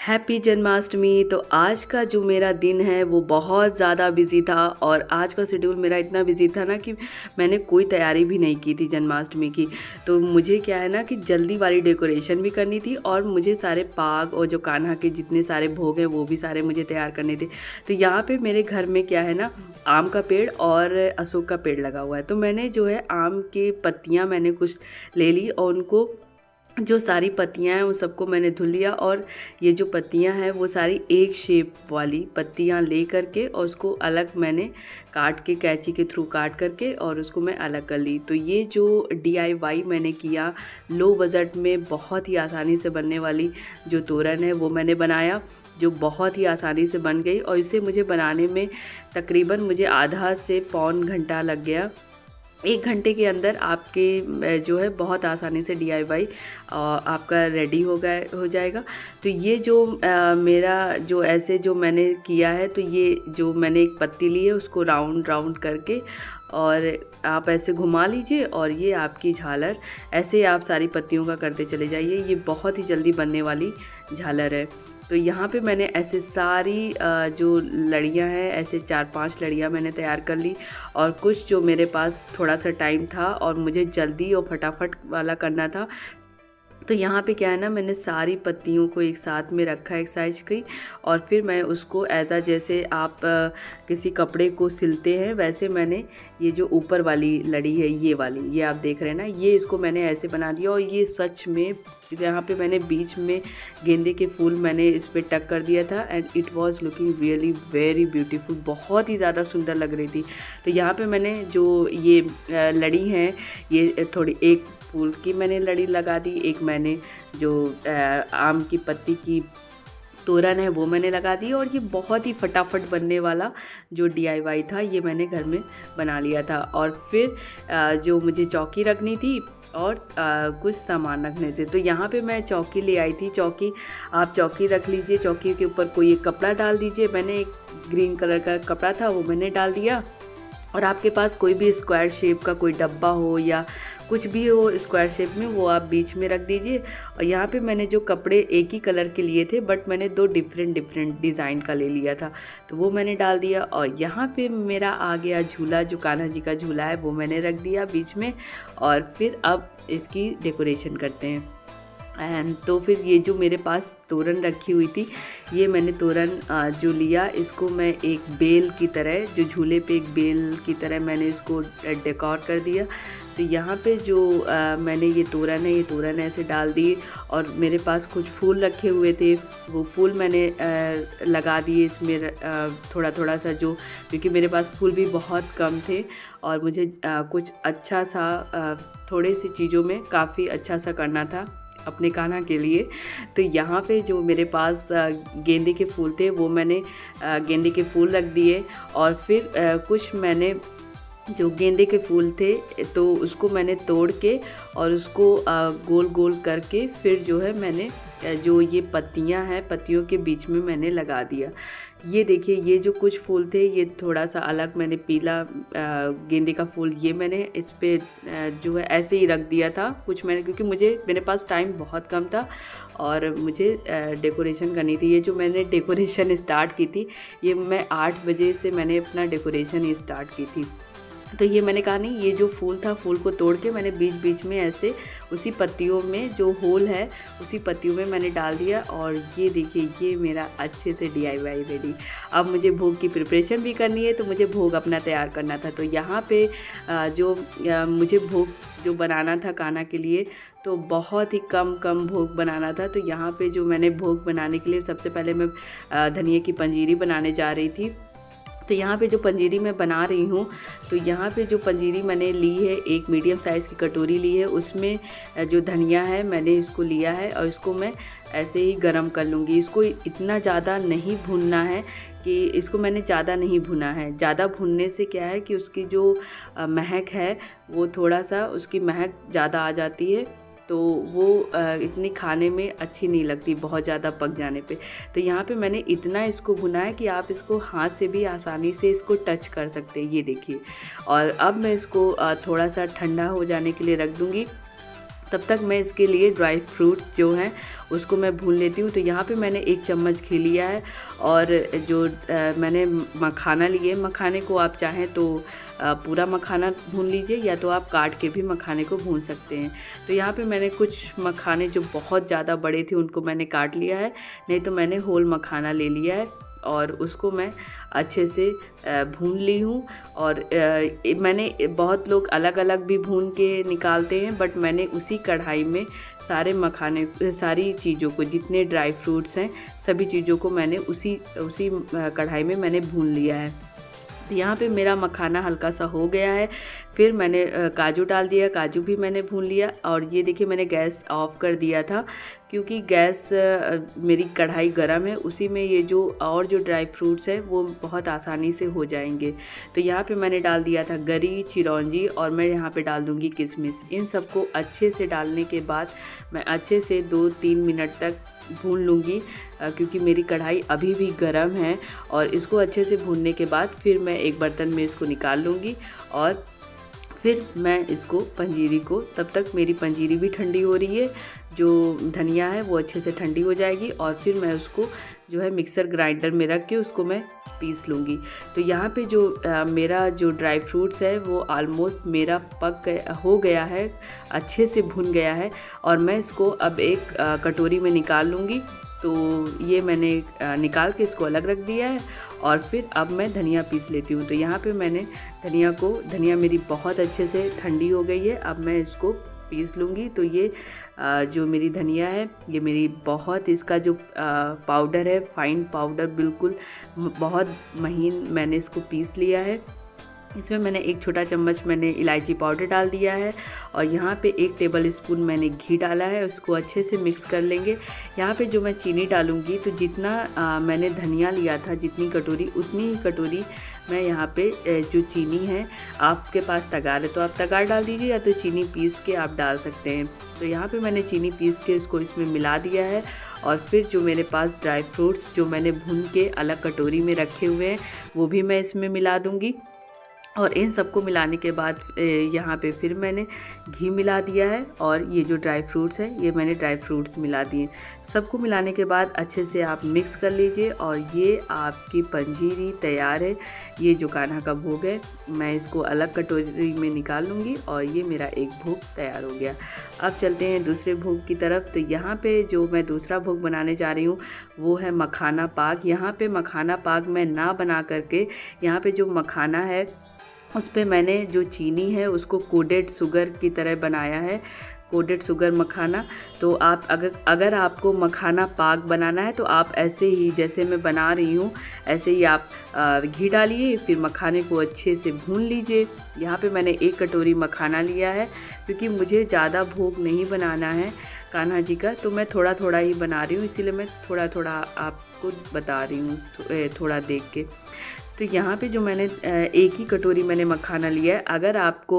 Happy Janmashtami. तो आज का जो मेरा दिन है वो बहुत ज़्यादा बिजी था और आज का शेड्यूल मेरा इतना बिजी था ना कि मैंने कोई तैयारी भी नहीं की थी जन्माष्टमी की। तो मुझे क्या है ना कि जल्दी वाली डेकोरेशन भी करनी थी और मुझे सारे पाग और जो कान्हा के जितने सारे भोग हैं वो भी सारे मुझे तैयार करने थे। तो यहाँ पे मेरे घर में क्या है ना, आम का पेड़ और अशोक का पेड़ लगा हुआ है। तो मैंने जो है आम की पत्तियाँ मैंने कुछ ले ली और उनको जो सारी पत्तियां हैं उन सबको मैंने धुल लिया और ये जो पत्तियां हैं वो सारी एक शेप वाली पत्तियां ले करके और उसको अलग मैंने काट के कैंची के थ्रू काट करके और उसको मैं अलग कर ली। तो ये जो DIY मैंने किया लो बजट में बहुत ही आसानी से बनने वाली जो तोरण है वो मैंने बनाया, जो बहुत ही आसानी से बन गई और इसे मुझे बनाने में तकरीबन मुझे आधा से पौन घंटा लग गया। 1 घंटे के अंदर आपके जो है बहुत आसानी से DIY आपका रेडी हो जाएगा। तो ये जो मेरा जो ऐसे जो मैंने किया है, तो ये जो मैंने एक पत्ती ली है उसको राउंड राउंड करके और आप ऐसे घुमा लीजिए और ये आपकी झालर। ऐसे आप सारी पत्तियों का करते चले जाइए, ये बहुत ही जल्दी बनने वाली झालर है। तो यहाँ पे मैंने ऐसे सारी जो लड़ियाँ हैं ऐसे 4-5 लड़ियाँ मैंने तैयार कर ली और कुछ जो मेरे पास थोड़ा सा टाइम था और मुझे जल्दी और फटाफट वाला करना था। तो यहाँ पे क्या है ना, मैंने सारी पत्तियों को एक साथ में रखा एक साइज की और फिर मैं उसको जैसे आप किसी कपड़े को सिलते हैं वैसे मैंने ये जो ऊपर वाली लड़ी है ये वाली, ये आप देख रहे हैं ना, ये इसको मैंने ऐसे बना दिया और ये सच में जहाँ पे मैंने बीच में गेंदे के फूल मैंने इस पर टक कर दिया था and it was looking really very beautiful, बहुत ही ज़्यादा सुंदर लग रही थी। तो यहाँ पे मैंने जो ये लड़ी हैं ये थोड़ी एक फूल की मैंने लड़ी लगा दी, एक मैंने जो आम की पत्ती की तोरण है वो मैंने लगा दी और ये बहुत ही फटाफट बनने वाला जो DIY था ये मैंने घर में बना लिया था। और फिर जो मुझे चौकी रखनी थी और कुछ सामान रखने थे, तो यहाँ पे मैं चौकी ले आई थी। आप चौकी रख लीजिए, चौकी के ऊपर कोई एक कपड़ा डाल दीजिए। मैंने एक ग्रीन कलर का कपड़ा था वो मैंने डाल दिया और आपके पास कोई भी स्क्वायर शेप का कोई डब्बा हो या कुछ भी हो स्क्वायर शेप में वो आप बीच में रख दीजिए। और यहाँ पे मैंने जो कपड़े एक ही कलर के लिए थे बट मैंने 2 डिफरेंट डिज़ाइन का ले लिया था, तो वो मैंने डाल दिया। और यहाँ पे मेरा आ गया झूला, जो कान्हा जी का झूला है वो मैंने रख दिया बीच में और फिर अब इसकी डेकोरेशन करते हैं। एंड तो फिर ये जो मेरे पास तोरण रखी हुई थी ये मैंने तोरण जो लिया इसको मैं एक बेल की तरह, जो झूले पे एक बेल की तरह मैंने इसको डेकोर कर दिया। तो यहाँ पे जो मैंने ये तोरण है, ये तोरण ऐसे डाल दिए और मेरे पास कुछ फूल रखे हुए थे वो फूल मैंने लगा दिए इसमें थोड़ा थोड़ा सा, जो क्योंकि मेरे पास फूल भी बहुत कम थे और मुझे कुछ अच्छा सा थोड़ी सी चीज़ों में काफ़ी अच्छा सा करना था अपने कान्हा के लिए। तो यहाँ पे जो मेरे पास गेंदे के फूल थे वो मैंने गेंदे के फूल रख दिए और फिर कुछ मैंने जो गेंदे के फूल थे तो उसको मैंने तोड़ के और उसको गोल गोल करके फिर जो है मैंने जो ये पत्तियां हैं पत्तियों के बीच में मैंने लगा दिया। ये देखिए ये जो कुछ फूल थे ये थोड़ा सा अलग, मैंने पीला गेंदे का फूल ये मैंने इस पे जो है ऐसे ही रख दिया था कुछ मैंने, क्योंकि मेरे पास टाइम बहुत कम था और मुझे डेकोरेशन करनी थी। ये जो मैंने डेकोरेशन स्टार्ट की थी ये मैं 8 बजे से मैंने अपना डेकोरेशन स्टार्ट की थी। तो ये मैंने कहा नहीं, ये जो फूल था फूल को तोड़ के मैंने बीच बीच में ऐसे उसी पत्तियों में जो होल है उसी पत्तियों में मैंने डाल दिया और ये देखिए ये मेरा अच्छे से DIY रेडी। अब मुझे भोग की प्रिपरेशन भी करनी है तो मुझे भोग अपना तैयार करना था। तो यहाँ पे जो मुझे भोग जो बनाना था कान्हा के लिए तो बहुत ही कम भोग बनाना था। तो यहाँ पे जो मैंने भोग बनाने के लिए सबसे पहले मैं धनिया की पंजीरी बनाने जा रही थी। तो यहाँ पे जो पंजीरी मैं बना रही हूँ, तो यहाँ पे जो पंजीरी मैंने ली है एक मीडियम साइज़ की कटोरी ली है, उसमें जो धनिया है मैंने इसको लिया है और इसको मैं ऐसे ही गरम कर लूँगी। इसको इतना ज़्यादा नहीं भूनना है कि इसको मैंने ज़्यादा नहीं भुना है। ज़्यादा भुनने से क्या है कि उसकी जो महक है वो थोड़ा सा उसकी महक ज़्यादा आ जाती है तो वो इतनी खाने में अच्छी नहीं लगती बहुत ज़्यादा पक जाने पे। तो यहाँ पे मैंने इतना इसको भुना है कि आप इसको हाथ से भी आसानी से इसको टच कर सकते हैं, ये देखिए। और अब मैं इसको थोड़ा सा ठंडा हो जाने के लिए रख दूँगी तब तक मैं इसके लिए ड्राई फ्रूट्स जो हैं उसको मैं भून लेती हूँ। तो यहाँ पे मैंने 1 चम्मच घी लिया है और जो मैंने मखाना लिए, मखाने को आप चाहें तो पूरा मखाना भून लीजिए या तो आप काट के भी मखाने को भून सकते हैं। तो यहाँ पे मैंने कुछ मखाने जो बहुत ज़्यादा बड़े थे उनको मैंने काट लिया है, नहीं तो मैंने होल मखाना ले लिया है और उसको मैं अच्छे से भून ली हूँ। और मैंने बहुत लोग अलग अलग भी भून के निकालते हैं, बट मैंने उसी कढ़ाई में सारे मखाने, सारी चीज़ों को, जितने ड्राई फ्रूट्स हैं सभी चीज़ों को मैंने उसी कढ़ाई में मैंने भून लिया है। तो यहाँ पे मेरा मखाना हल्का सा हो गया है। फिर मैंने काजू डाल दिया, काजू भी मैंने भून लिया। और ये देखिए मैंने गैस ऑफ कर दिया था क्योंकि गैस मेरी कढ़ाई गर्म है, उसी में ये जो और जो ड्राई फ्रूट्स हैं वो बहुत आसानी से हो जाएंगे। तो यहाँ पे मैंने डाल दिया था गरी, चिरौंजी और मैं यहाँ पे डाल दूँगी किशमिश। इन सबको अच्छे से डालने के बाद मैं अच्छे से 2-3 मिनट तक भून लूँगी क्योंकि मेरी कढ़ाई अभी भी गर्म है। और इसको अच्छे से भूनने के बाद फिर मैं एक बर्तन में इसको निकाल लूँगी और फिर मैं इसको पंजीरी को, तब तक मेरी पंजीरी भी ठंडी हो रही है, जो धनिया है वो अच्छे से ठंडी हो जाएगी और फिर मैं उसको जो है मिक्सर ग्राइंडर में रख के उसको मैं पीस लूँगी। तो यहाँ पे जो मेरा जो ड्राई फ्रूट्स है वो ऑलमोस्ट मेरा हो गया है, अच्छे से भुन गया है और मैं इसको अब एक कटोरी में निकाल लूँगी। तो ये मैंने निकाल के इसको अलग रख दिया है और फिर अब मैं धनिया पीस लेती हूँ। तो यहाँ पे मैंने धनिया मेरी बहुत अच्छे से ठंडी हो गई है, अब मैं इसको पीस लूँगी। तो ये जो मेरी धनिया है ये मेरी बहुत, इसका जो पाउडर है, फाइन पाउडर, बिल्कुल बहुत महीन मैंने इसको पीस लिया है। इसमें मैंने 1 छोटा चम्मच मैंने इलायची पाउडर डाल दिया है और यहाँ पे 1 टेबल स्पून मैंने घी डाला है, उसको अच्छे से मिक्स कर लेंगे। यहाँ पे जो मैं चीनी डालूँगी, तो जितना मैंने धनिया लिया था, जितनी कटोरी उतनी ही कटोरी मैं यहाँ पे जो चीनी है, आपके पास तगार है तो आप तगार डाल दीजिए या तो चीनी पीस के आप डाल सकते हैं। तो यहाँ पे मैंने चीनी पीस के इसको इसमें मिला दिया है और फिर जो मेरे पास ड्राई फ्रूट्स जो मैंने भून के अलग कटोरी में रखे हुए हैं वो भी मैं इसमें मिला दूँगी। और इन सबको मिलाने के बाद यहाँ पे फिर मैंने घी मिला दिया है और ये जो ड्राई फ्रूट्स हैं ये मैंने ड्राई फ्रूट्स मिला दिए। सबको मिलाने के बाद अच्छे से आप मिक्स कर लीजिए और ये आपकी पंजीरी तैयार है। ये जो कान्हा का भोग है मैं इसको अलग कटोरी में निकाल लूँगी और ये मेरा एक भोग तैयार हो गया। अब चलते हैं दूसरे भोग की तरफ। तो यहाँ पे जो मैं दूसरा भोग बनाने जा रही हूँ वो है मखाना पाक। यहाँ पे मखाना पाक मैं ना बना करके, यहाँ पे जो मखाना है उस पे मैंने जो चीनी है उसको कोडेड शुगर की तरह बनाया है, कोडेड शुगर मखाना। तो आप अगर आपको मखाना पाक बनाना है तो आप ऐसे ही जैसे मैं बना रही हूँ ऐसे ही आप घी डालिए, फिर मखाने को अच्छे से भून लीजिए। यहाँ पे मैंने 1 कटोरी मखाना लिया है क्योंकि मुझे ज़्यादा भोग नहीं बनाना है कान्हा जी का, तो मैं थोड़ा थोड़ा ही बना रही हूँ, इसीलिए मैं थोड़ा थोड़ा आपको बता रही हूँ थोड़ा देख के। तो यहाँ पे जो मैंने 1 ही कटोरी मैंने मखाना लिया है। अगर आपको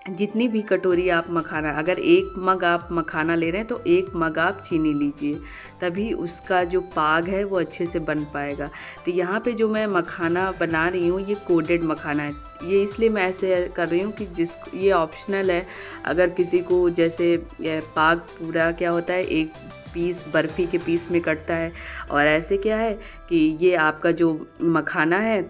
जितनी भी कटोरी आप मखाना, अगर 1 मग आप मखाना ले रहे हैं तो 1 मग आप चीनी लीजिए, तभी उसका जो पाग है वो अच्छे से बन पाएगा। तो यहाँ पे जो मैं मखाना बना रही हूँ ये कोडेड मखाना है। ये इसलिए मैं ऐसे कर रही हूँ कि ये ऑप्शनल है। अगर किसी को जैसे पाग पूरा क्या होता है, एक पीस बर्फ़ी के पीस में कटता है, और ऐसे क्या है कि ये आपका जो मखाना है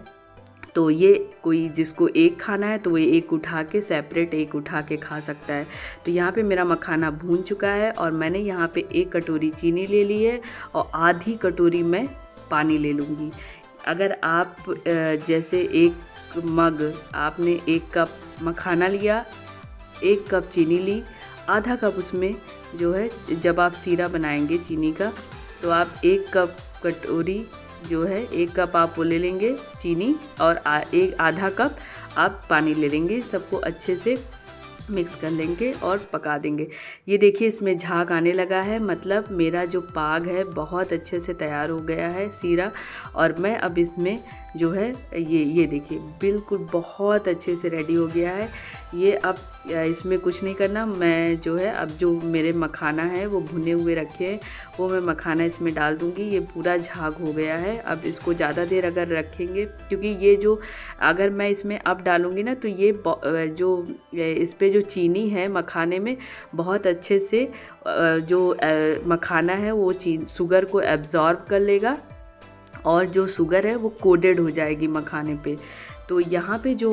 तो ये कोई जिसको 1 खाना है तो वो 1 उठा के सेपरेट 1 उठा के खा सकता है। तो यहाँ पे मेरा मखाना भून चुका है और मैंने यहाँ पे 1 कटोरी चीनी ले ली है और आधी कटोरी मैं पानी ले लूँगी। अगर आप जैसे 1 मग आपने 1 कप मखाना लिया, 1 कप चीनी ली, आधा कप उसमें जो है, जब आप सीरा बनाएंगे चीनी का तो आप 1 कप कटोरी जो है 1 कप आप वो ले लेंगे चीनी और आधा कप आप पानी ले लेंगे। सबको अच्छे से मिक्स कर लेंगे और पका देंगे। ये देखिए इसमें झाग आने लगा है, मतलब मेरा जो पाग है बहुत अच्छे से तैयार हो गया है सीरा। और मैं अब इसमें जो है ये देखिए बिल्कुल बहुत अच्छे से रेडी हो गया है। ये अब इसमें कुछ नहीं करना, मैं जो है अब जो मेरे मखाना है वो भुने हुए रखे हैं वो मैं मखाना इसमें डाल दूँगी। ये पूरा झाग हो गया है। अब इसको ज़्यादा देर अगर रखेंगे, क्योंकि ये जो अगर मैं इसमें अब डालूँगी ना तो ये जो इस पे जो चीनी है मखाने में बहुत अच्छे से जो मखाना है वो शुगर को एब्ज़ॉर्ब कर लेगा और जो शुगर है वो कोटेड हो जाएगी मखाने पे। तो यहाँ पे जो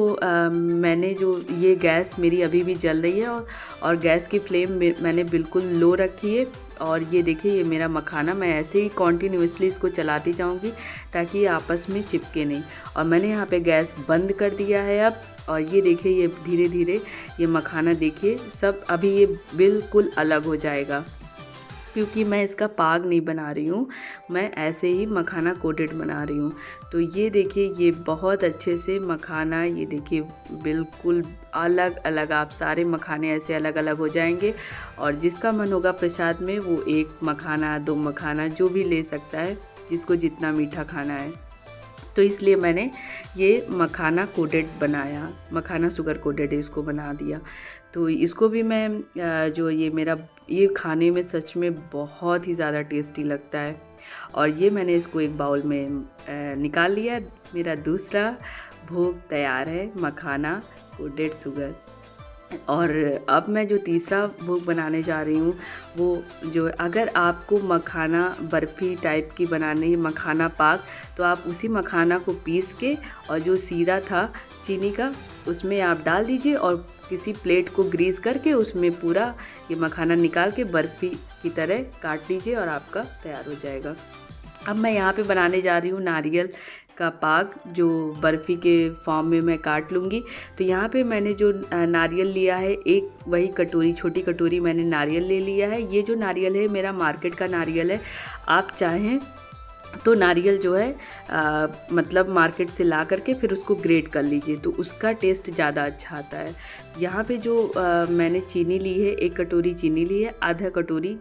मैंने जो ये गैस मेरी अभी भी जल रही है और गैस की फ्लेम मैंने बिल्कुल लो रखी है। और ये देखिए ये मेरा मखाना, मैं ऐसे ही कॉन्टीन्यूसली इसको चलाती जाऊँगी ताकि ये आपस में चिपके नहीं। और मैंने यहाँ पे गैस बंद कर दिया है अब। और ये देखिए ये धीरे धीरे ये मखाना देखिए सब अभी ये बिल्कुल अलग हो जाएगा, क्योंकि मैं इसका पाग नहीं बना रही हूँ, मैं ऐसे ही मखाना कोटेड बना रही हूँ। तो ये देखिए ये बहुत अच्छे से मखाना, ये देखिए बिल्कुल अलग अलग, आप सारे मखाने ऐसे अलग अलग हो जाएंगे। और जिसका मन होगा प्रसाद में वो 1 मखाना 2 मखाना जो भी ले सकता है, जिसको जितना मीठा खाना है। तो इसलिए मैंने ये मखाना कोटेड बनाया, मखाना शुगर कोटेड इसको बना दिया। तो इसको भी मैं जो ये मेरा ये खाने में सच में बहुत ही ज़्यादा टेस्टी लगता है। और ये मैंने इसको एक बाउल में निकाल लिया। मेरा दूसरा भोग तैयार है, मखाना कोटेड शुगर। और अब मैं जो तीसरा भोग बनाने जा रही हूँ वो जो, अगर आपको मखाना बर्फ़ी टाइप की बनानी है, मखाना पाक, तो आप उसी मखाना को पीस के और जो सीरा था चीनी का उसमें आप डाल दीजिए और किसी प्लेट को ग्रीस करके उसमें पूरा ये मखाना निकाल के बर्फ़ी की तरह काट लीजिए और आपका तैयार हो जाएगा। अब मैं यहाँ पे बनाने जा रही हूँ नारियल का पाक, जो बर्फ़ी के फॉर्म में मैं काट लूँगी। तो यहाँ पे मैंने जो नारियल लिया है, एक वही कटोरी, छोटी कटोरी मैंने नारियल ले लिया है। ये जो नारियल है मेरा मार्केट का नारियल है। आप चाहें तो नारियल जो है मतलब मार्केट से ला करके फिर उसको ग्रेट कर लीजिए, तो उसका टेस्ट ज़्यादा अच्छा आता है। यहाँ पे जो मैंने चीनी ली है, 1 कटोरी चीनी ली है, आधा कटोरी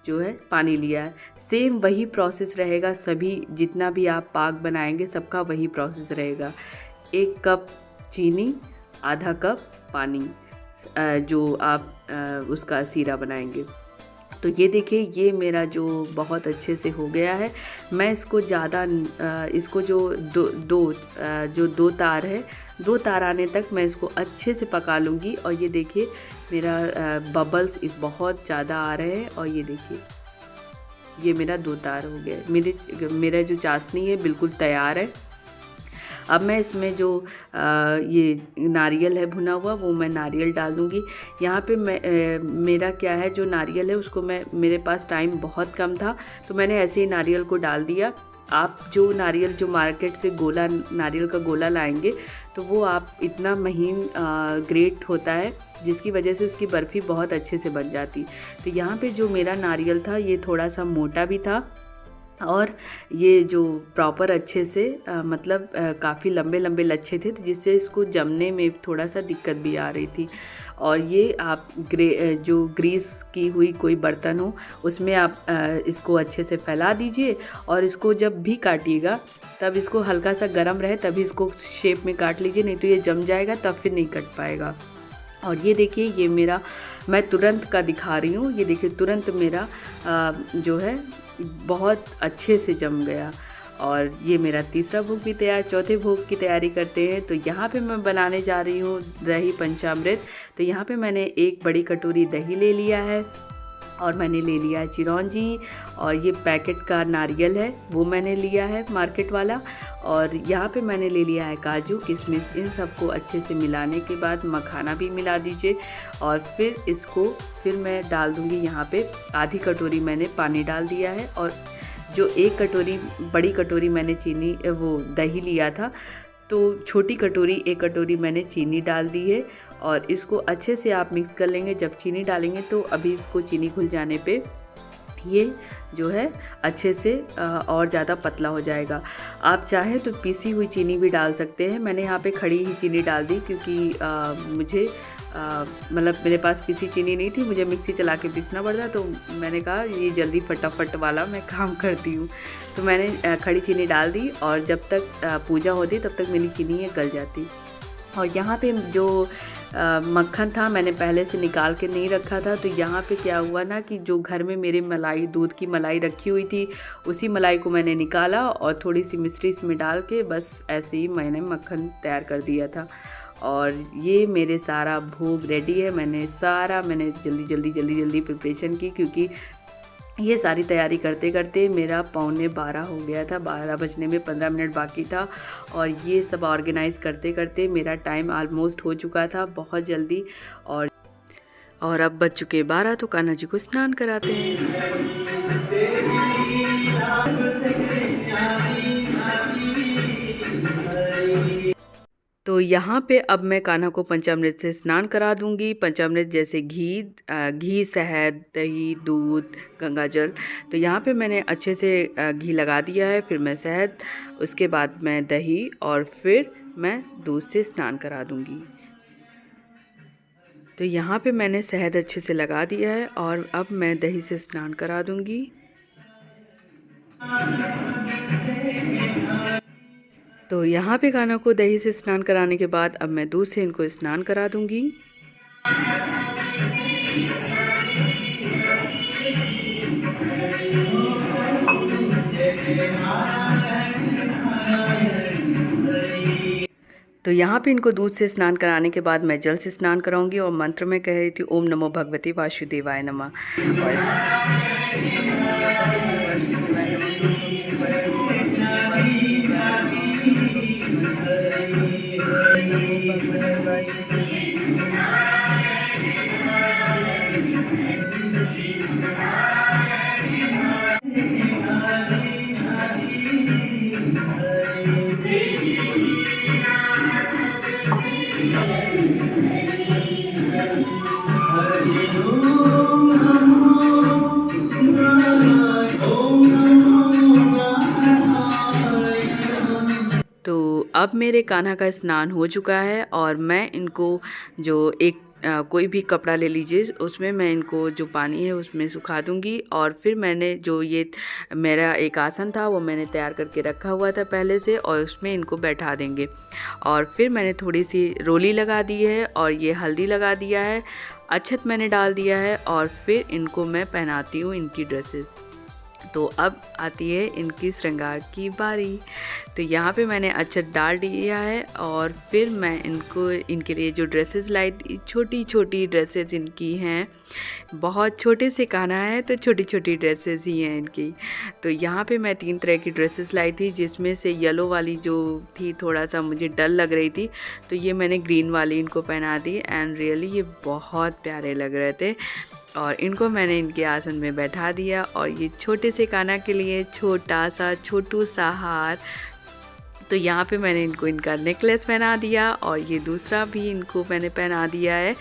जो है पानी लिया है। सेम वही प्रोसेस रहेगा, सभी जितना भी आप पाक बनाएंगे सबका वही प्रोसेस रहेगा। 1 कप चीनी, आधा कप पानी, जो आप उसका सीरा बनाएंगे। तो ये देखिए ये मेरा जो बहुत अच्छे से हो गया है। मैं इसको ज़्यादा इसको जो दो तार है, 2 तार आने तक मैं इसको अच्छे से पका लूँगी। और ये देखिए मेरा बबल्स बहुत ज़्यादा आ रहे हैं और ये देखिए ये मेरा 2 तार हो गया। मेरा जो चाशनी है बिल्कुल तैयार है। अब मैं इसमें जो ये नारियल है भुना हुआ वो मैं नारियल डाल दूँगी। यहाँ पे मेरा क्या है, जो नारियल है उसको मेरे पास टाइम बहुत कम था तो मैंने ऐसे ही नारियल को डाल दिया। आप जो नारियल जो मार्केट से गोला नारियल का गोला लाएंगे तो वो आप इतना महीन ग्रेट होता है जिसकी वजह से उसकी बर्फ़ी बहुत अच्छे से बन जाती। तो यहाँ पे जो मेरा नारियल था ये थोड़ा सा मोटा भी था और ये जो प्रॉपर अच्छे से मतलब काफ़ी लंबे लंबे लच्छे थे, तो जिससे इसको जमने में थोड़ा सा दिक्कत भी आ रही थी। और ये आप जो ग्रीस की हुई कोई बर्तन हो उसमें आप इसको अच्छे से फैला दीजिए और इसको जब भी काटिएगा तब इसको हल्का सा गर्म रहे तभी इसको शेप में काट लीजिए, नहीं तो ये जम जाएगा तब फिर नहीं कट पाएगा। और ये देखिए ये मेरा, मैं तुरंत का दिखा रही हूँ, ये देखिए तुरंत मेरा जो है बहुत अच्छे से जम गया। और ये मेरा तीसरा भोग भी तैयार। चौथे भोग की तैयारी करते हैं। तो यहाँ पे मैं बनाने जा रही हूँ दही पंचामृत। तो यहाँ पे मैंने 1 बड़ी कटोरी दही ले लिया है और मैंने ले लिया है चिरौंजी और ये पैकेट का नारियल है वो मैंने लिया है मार्केट वाला। और यहाँ पे मैंने ले लिया है काजू किशमिश। इन सबको अच्छे से मिलाने के बाद मखाना भी मिला दीजिए और फिर मैं डाल दूँगी यहाँ पे आधी कटोरी मैंने पानी डाल दिया है। और जो 1 कटोरी बड़ी कटोरी मैंने चीनी वो दही लिया था तो छोटी कटोरी 1 कटोरी मैंने चीनी डाल दी है और इसको अच्छे से आप मिक्स कर लेंगे। जब चीनी डालेंगे तो अभी इसको चीनी घुल जाने पे ये जो है अच्छे से और ज़्यादा पतला हो जाएगा। आप चाहें तो पीसी हुई चीनी भी डाल सकते हैं। मैंने यहाँ पे खड़ी ही चीनी डाल दी क्योंकि मुझे मतलब मेरे पास पीसी चीनी नहीं थी, मुझे मिक्सी चला के पीसना पड़ता, तो मैंने कहा ये जल्दी फटाफट वाला मैं काम करती हूँ। तो मैंने खड़ी चीनी डाल दी और जब तक पूजा होती तब तक मेरी चीनी ये गल जाती। और यहाँ पे जो मक्खन था मैंने पहले से निकाल के नहीं रखा था, तो यहाँ पे क्या हुआ ना कि जो घर में मेरे मलाई दूध की मलाई रखी हुई थी उसी मलाई को मैंने निकाला और थोड़ी सी मिश्री इसमें डाल के बस ऐसे ही मैंने मक्खन तैयार कर दिया था। और ये मेरे सारा भोग रेडी है। मैंने जल्दी प्रिपरेशन की, क्योंकि ये सारी तैयारी करते करते मेरा 11:45 हो गया था, 12 बजने में 15 मिनट बाकी था। और ये सब ऑर्गेनाइज़ करते करते मेरा टाइम ऑलमोस्ट हो चुका था बहुत जल्दी। और अब बज चुके 12, तो कान्हा जी को स्नान कराते हैं। तो यहाँ पे अब मैं कान्हा को पंचामृत से स्नान करा दूँगी। पंचामृत जैसे घी, शहद, दही, दूध, गंगाजल। तो यहाँ पे मैंने अच्छे से घी लगा दिया है, फिर मैं शहद, उसके बाद मैं दही और फिर मैं दूध से स्नान करा दूँगी। तो यहाँ पे मैंने शहद अच्छे से लगा दिया है और अब मैं दही से स्नान करा दूँगी। तो यहाँ पे कान्हा को दही से स्नान कराने के बाद अब मैं दूध से इनको स्नान करा दूँगी। तो यहाँ पे इनको दूध से स्नान कराने के बाद मैं जल से स्नान कराऊंगी और मंत्र में कह रही थी ओम नमो भगवते वासुदेवाय नमः। तो अब मेरे कान्हा का स्नान हो चुका है और मैं इनको जो एक कोई भी कपड़ा ले लीजिए, उसमें मैं इनको जो पानी है उसमें सुखा दूंगी। और फिर मैंने जो ये मेरा एक आसन था वो मैंने तैयार करके रखा हुआ था पहले से, और उसमें इनको बैठा देंगे। और फिर मैंने थोड़ी सी रोली लगा दी है और ये हल्दी लगा दिया है, अक्षत मैंने डाल दिया है और फिर इनको मैं पहनाती हूँ इनकी ड्रेसेस। तो अब आती है इनकी श्रृंगार की बारी। तो यहाँ पे मैंने अक्षत डाल दिया है और फिर मैं इनके लिए जो ड्रेसेस लाई थी, छोटी छोटी ड्रेसेस इनकी हैं, बहुत छोटे से कान्हा है तो छोटी छोटी ड्रेसेस ही हैं इनकी। तो यहाँ पे मैं 3 तरह की ड्रेसेस लाई थी, जिसमें से येलो वाली जो थी थोड़ा सा मुझे डल लग रही थी, तो ये मैंने ग्रीन वाली इनको पहना दी एंड रियली ये बहुत प्यारे लग रहे थे। और इनको मैंने इनके आसन में बैठा दिया और ये छोटे से कान्हा के लिए छोटू सा हार। तो यहाँ पे मैंने इनको इनका नेकलेस पहना दिया और ये दूसरा भी इनको मैंने पहना दिया है।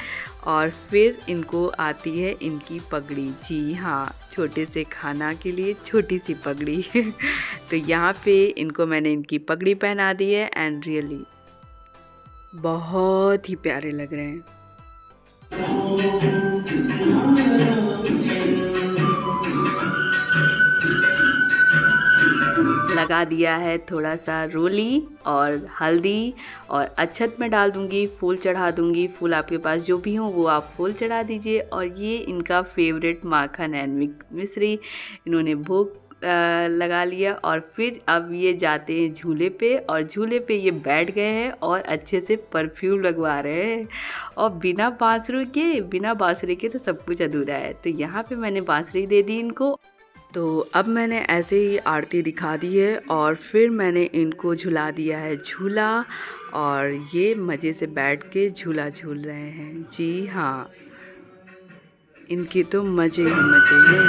और फिर इनको आती है इनकी पगड़ी। जी हाँ, छोटे से कान्हा के लिए छोटी सी पगड़ी। तो यहाँ पे इनको मैंने इनकी पगड़ी पहना दी है एंड रियली बहुत ही प्यारे लग रहे हैं। लगा दिया है थोड़ा सा रोली और हल्दी और अक्षत में डाल दूंगी, फूल चढ़ा दूंगी। फूल आपके पास जो भी हो वो आप फूल चढ़ा दीजिए। और ये इनका फेवरेट माखन एंड मिश्री इन्होंने भोग लगा लिया। और फिर अब ये जाते हैं झूले पे और झूले पे ये बैठ गए हैं और अच्छे से परफ्यूम लगवा रहे हैं। और बिना बांसुरी के तो सब कुछ अधूरा है। तो यहाँ पे मैंने बांसुरी दे दी इनको। तो अब मैंने ऐसे ही आरती दिखा दी है और फिर मैंने इनको झुला दिया है झूला, और ये मज़े से बैठ के झूला झूल रहे हैं। जी हाँ, इनके तो मज़े ही मज़े हैं।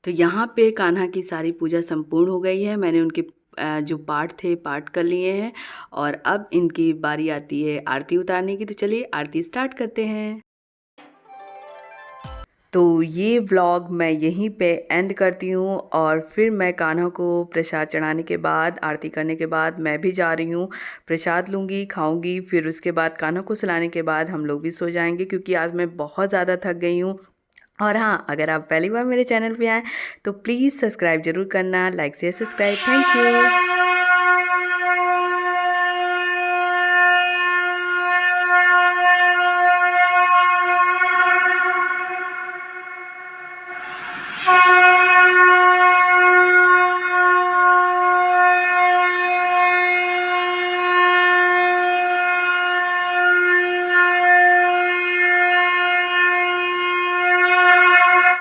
तो यहाँ पे कान्हा की सारी पूजा संपूर्ण हो गई है। मैंने उनके जो पाठ थे पाठ कर लिए हैं और अब इनकी बारी आती है आरती उतारने की। तो चलिए आरती स्टार्ट करते हैं। तो ये व्लॉग मैं यहीं पे एंड करती हूँ और फिर मैं कान्हा को प्रसाद चढ़ाने के बाद, आरती करने के बाद मैं भी जा रही हूँ, प्रसाद लूँगी, खाऊँगी, फिर उसके बाद कान्हा को सुलाने के बाद हम लोग भी सो जाएंगे, क्योंकि आज मैं बहुत ज़्यादा थक गई हूँ। और हाँ, अगर आप पहली बार मेरे चैनल पे आएँ तो प्लीज़ सब्सक्राइब ज़रूर करना, like share subscribe. Thank you.